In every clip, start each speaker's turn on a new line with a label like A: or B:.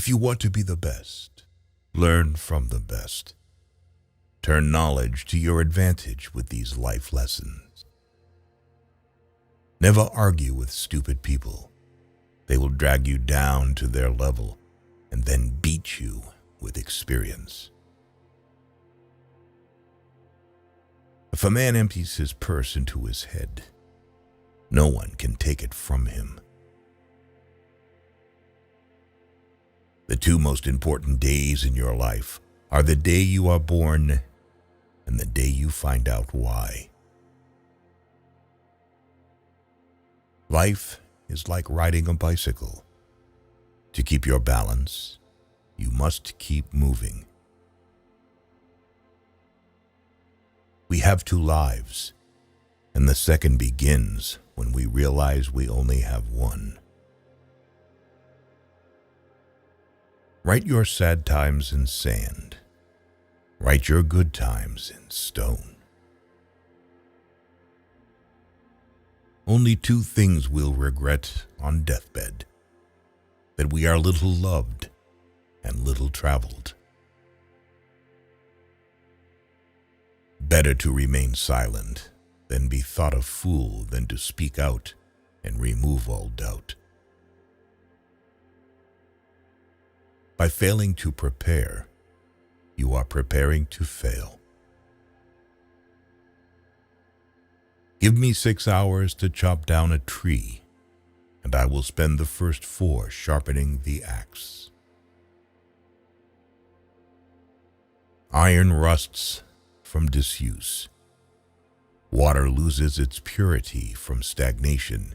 A: If you want to be the best, learn from the best. Turn knowledge to your advantage with these life lessons. Never argue with stupid people. They will drag you down to their level and then beat you with experience. If a man empties his purse into his head, no one can take it from him. The two most important days in your life are the day you are born and the day you find out why. Life is like riding a bicycle. To keep your balance, you must keep moving. We have two lives, and the second begins when we realize we only have one. Write your sad times in sand. Write your good times in stone. Only two things we'll regret on deathbed: that we are little loved and little traveled. Better to remain silent than be thought a fool than to speak out and remove all doubt. By failing to prepare, you are preparing to fail. Give me 6 hours to chop down a tree, and I will spend the first 4 sharpening the axe. Iron rusts from disuse. Water loses its purity from stagnation.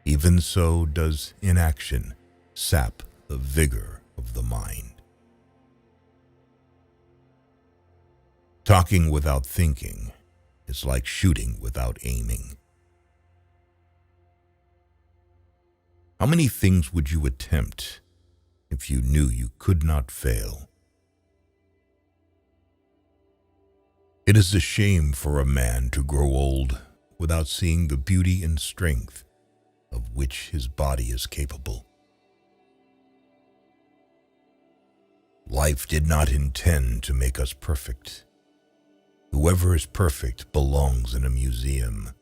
A: Even so does inaction sap the vigor of the mind. Talking without thinking is like shooting without aiming. How many things would you attempt if you knew you could not fail? It is a shame for a man to grow old without seeing the beauty and strength of which his body is capable. Life did not intend to make us perfect. Whoever is perfect belongs in a museum.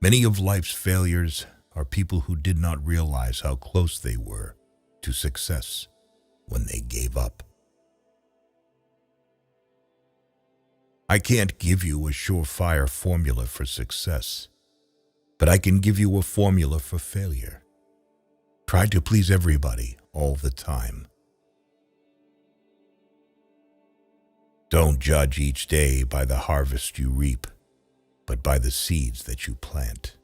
A: Many of life's failures are people who did not realize how close they were to success when they gave up. I can't give you a surefire formula for success, but I can give you a formula for failure. Try to please everybody all the time. Don't judge each day by the harvest you reap, but by the seeds that you plant.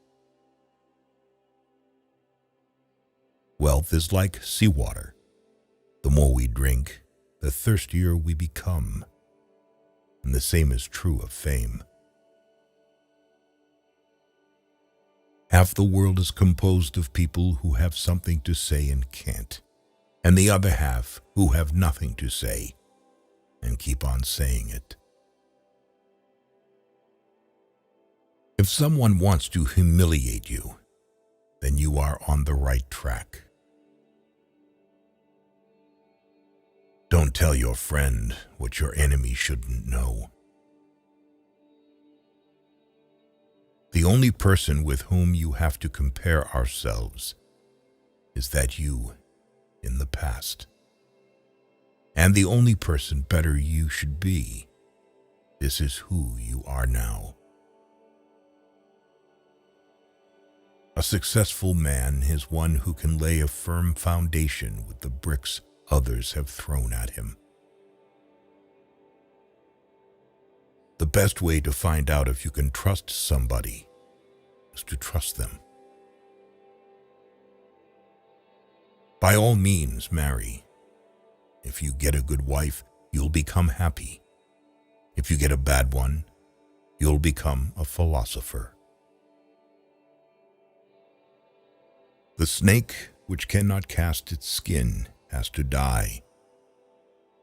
A: Wealth is like seawater. The more we drink, the thirstier we become. And the same is true of fame. Half the world is composed of people who have something to say and can't, and the other half who have nothing to say and keep on saying it. If someone wants to humiliate you, then you are on the right track. Don't tell your friend what your enemy shouldn't know. The only person with whom you have to compare ourselves is that you in the past. And the only person better you should be. This is who you are now. A successful man is one who can lay a firm foundation with the bricks others have thrown at him. The best way to find out if you can trust somebody is to trust them. By all means, marry. If you get a good wife, you'll become happy. If you get a bad one, you'll become a philosopher. The snake which cannot cast its skin has to die,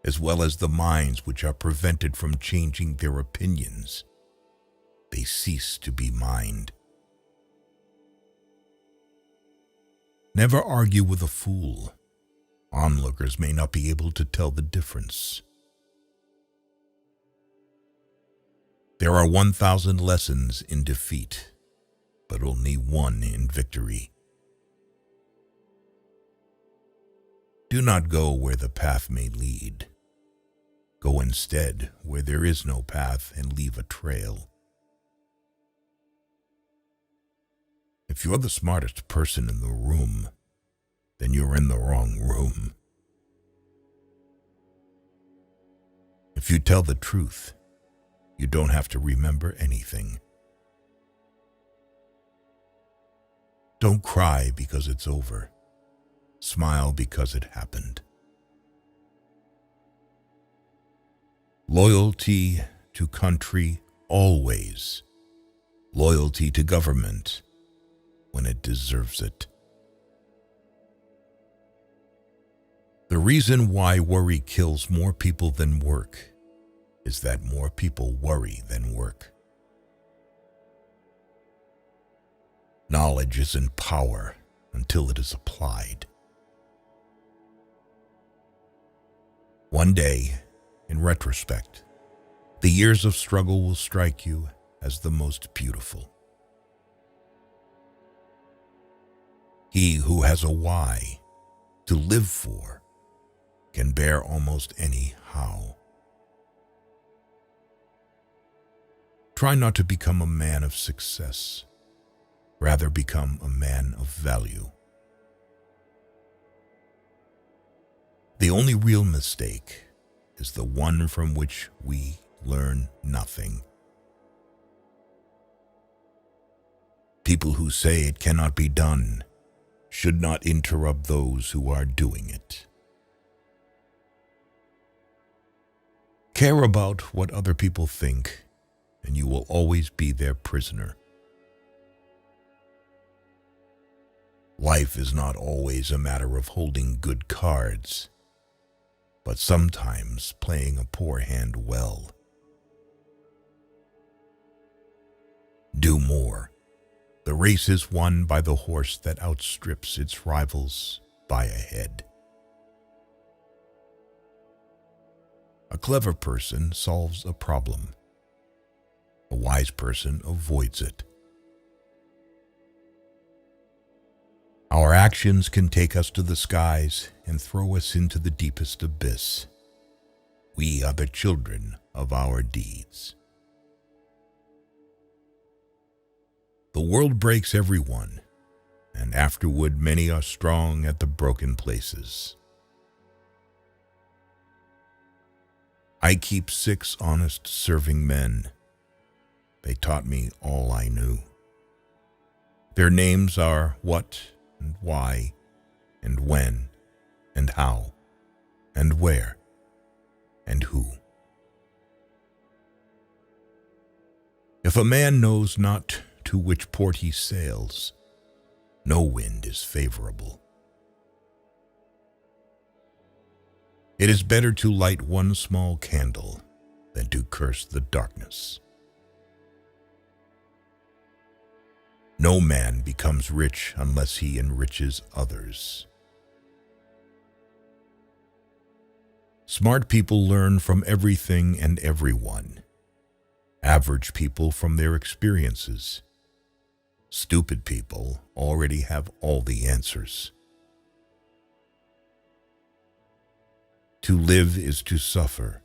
A: as well as the minds which are prevented from changing their opinions. They cease to be mind. Never argue with a fool. Onlookers may not be able to tell the difference. There are 1,000 lessons in defeat, but only one in victory. Do not go where the path may lead. Go instead where there is no path and leave a trail. If you're the smartest person in the room, then you're in the wrong room. If you tell the truth, you don't have to remember anything. Don't cry because it's over. Smile because it happened. Loyalty to country always. Loyalty to government when it deserves it. The reason why worry kills more people than work is that more people worry than work. Knowledge isn't power until it is applied. One day, in retrospect, the years of struggle will strike you as the most beautiful. He who has a why to live for can bear almost any how. Try not to become a man of success. Rather become a man of value. The only real mistake is the one from which we learn nothing. People who say it cannot be done should not interrupt those who are doing it. Care about what other people think, and you will always be their prisoner. Life is not always a matter of holding good cards, but sometimes playing a poor hand well. Do more. The race is won by the horse that outstrips its rivals by a head. A clever person solves a problem. A wise person avoids it. Our actions can take us to the skies and throw us into the deepest abyss. We are the children of our deeds. The world breaks everyone, and afterward many are strong at the broken places. I keep 6 honest serving men. They taught me all I knew. Their names are what and why and when and how and where and who. If a man knows not to which port he sails, no wind is favorable. It is better to light one small candle than to curse the darkness. No man becomes rich unless he enriches others. Smart people learn from everything and everyone. Average people from their experiences. Stupid people already have all the answers. To live is to suffer.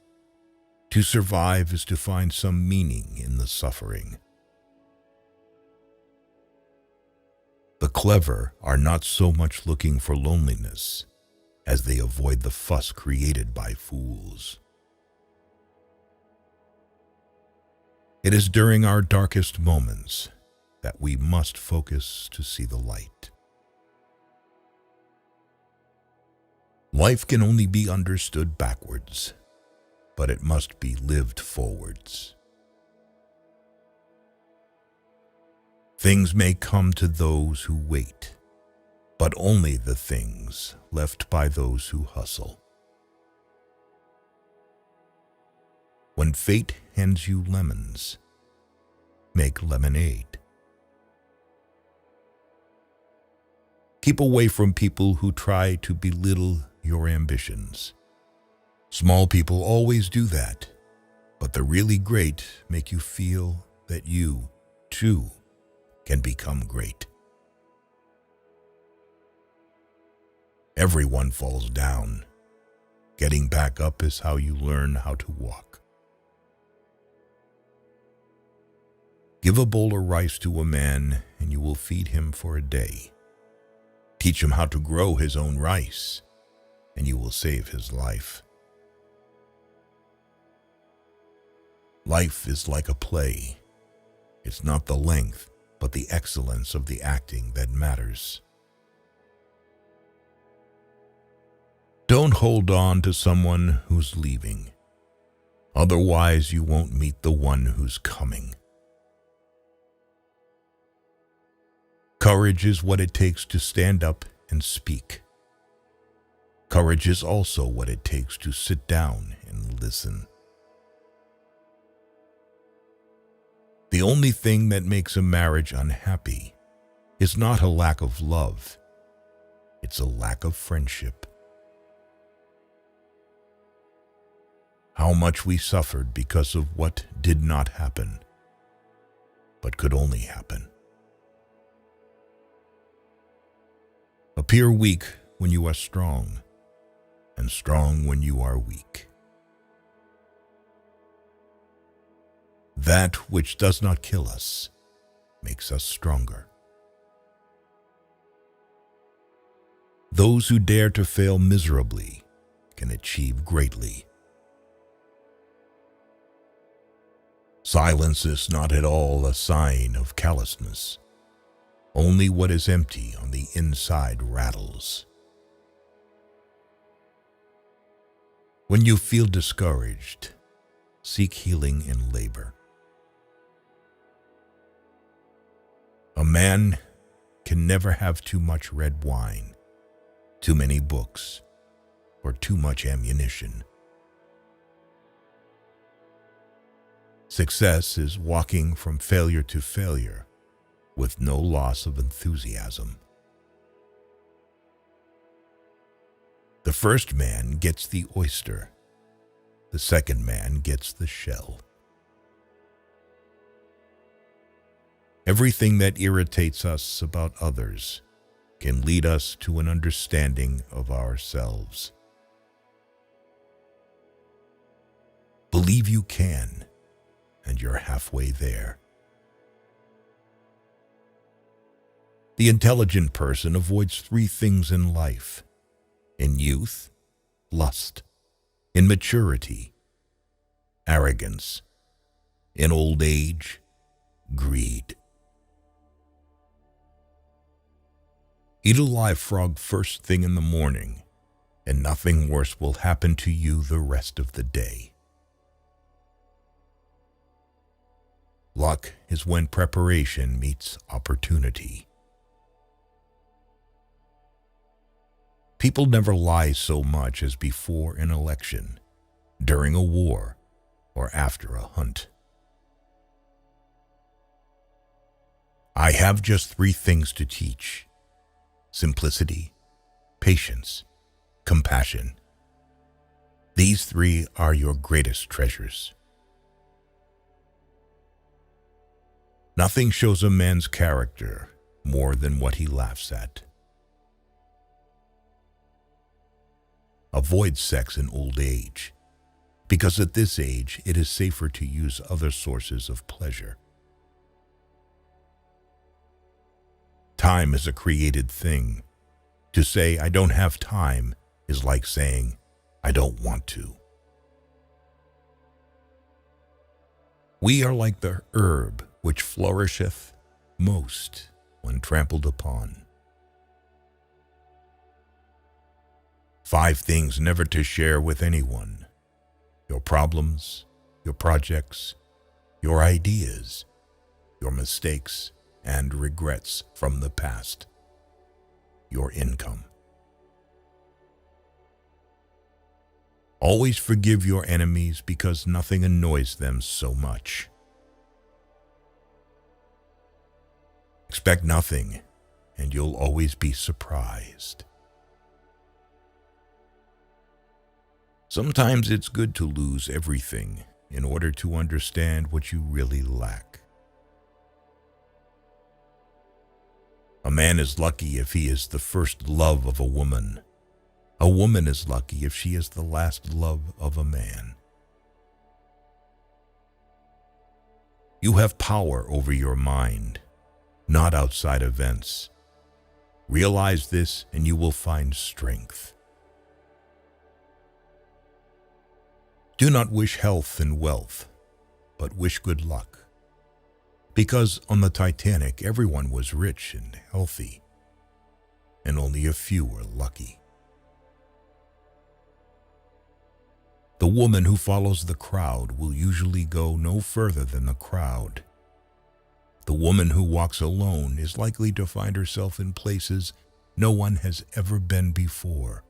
A: To survive is to find some meaning in the suffering. The clever are not so much looking for loneliness as they avoid the fuss created by fools. It is during our darkest moments that we must focus to see the light. Life can only be understood backwards, but it must be lived forwards. Things may come to those who wait, but only the things left by those who hustle. When fate hands you lemons, make lemonade. Keep away from people who try to belittle your ambitions. Small people always do that, but the really great make you feel that you, too, can become great. Everyone falls down. Getting back up is how you learn how to walk. Give a bowl of rice to a man, and you will feed him for a day. Teach him how to grow his own rice, and you will save his life. Life is like a play. It's not the length, but the excellence of the acting that matters. Don't hold on to someone who's leaving. Otherwise, you won't meet the one who's coming. Courage is what it takes to stand up and speak. Courage is also what it takes to sit down and listen. The only thing that makes a marriage unhappy is not a lack of love. It's a lack of friendship. How much we suffered because of what did not happen, but could only happen. Appear weak when you are strong, and strong when you are weak. That which does not kill us makes us stronger. Those who dare to fail miserably can achieve greatly. Silence is not at all a sign of callousness. Only what is empty on the inside rattles. When you feel discouraged, seek healing in labor. A man can never have too much red wine, too many books, or too much ammunition. Success is walking from failure to failure with no loss of enthusiasm. The first man gets the oyster. The second man gets the shell. Everything that irritates us about others can lead us to an understanding of ourselves. Believe you can, and you're halfway there. The intelligent person avoids 3 things in life: in youth, lust; in maturity, arrogance; in old age, greed. Eat a live frog first thing in the morning, and nothing worse will happen to you the rest of the day. Luck is when preparation meets opportunity. People never lie so much as before an election, during a war, or after a hunt. I have just 3 things to teach: simplicity, patience, compassion. These 3 are your greatest treasures. Nothing shows a man's character more than what he laughs at. Avoid sex in old age, because at this age it is safer to use other sources of pleasure. Time is a created thing. To say, "I don't have time," is like saying, "I don't want to." We are like the herb which flourisheth most when trampled upon. 5 things never to share with anyone: your problems, your projects, your ideas, your mistakes and regrets from the past, your income. Always forgive your enemies, because nothing annoys them so much. Expect nothing, and you'll always be surprised. Sometimes it's good to lose everything in order to understand what you really lack. A man is lucky if he is the first love of a woman. A woman is lucky if she is the last love of a man. You have power over your mind, not outside events. Realize this and you will find strength. Do not wish health and wealth, but wish good luck. Because on the Titanic, everyone was rich and healthy, and only a few were lucky. The woman who follows the crowd will usually go no further than the crowd. The woman who walks alone is likely to find herself in places no one has ever been before.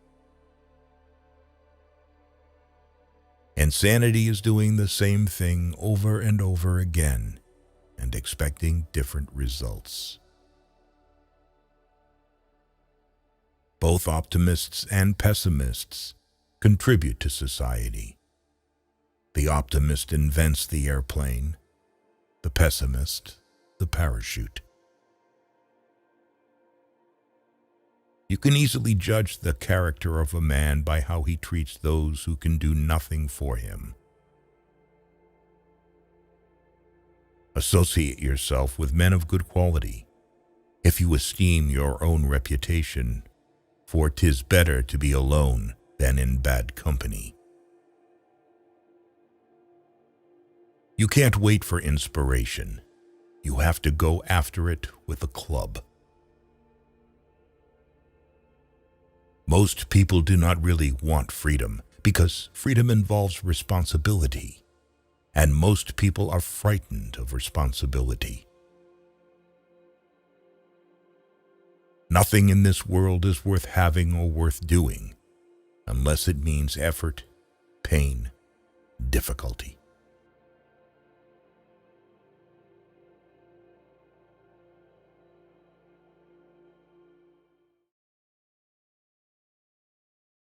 A: Insanity is doing the same thing over and over again and expecting different results. Both optimists and pessimists contribute to society. The optimist invents the airplane, the pessimist, the parachute. You can easily judge the character of a man by how he treats those who can do nothing for him. Associate yourself with men of good quality, if you esteem your own reputation, for 'tis better to be alone than in bad company. You can't wait for inspiration. You have to go after it with a club. Most people do not really want freedom because freedom involves responsibility, and most people are frightened of responsibility. Nothing in this world is worth having or worth doing unless it means effort, pain, difficulty.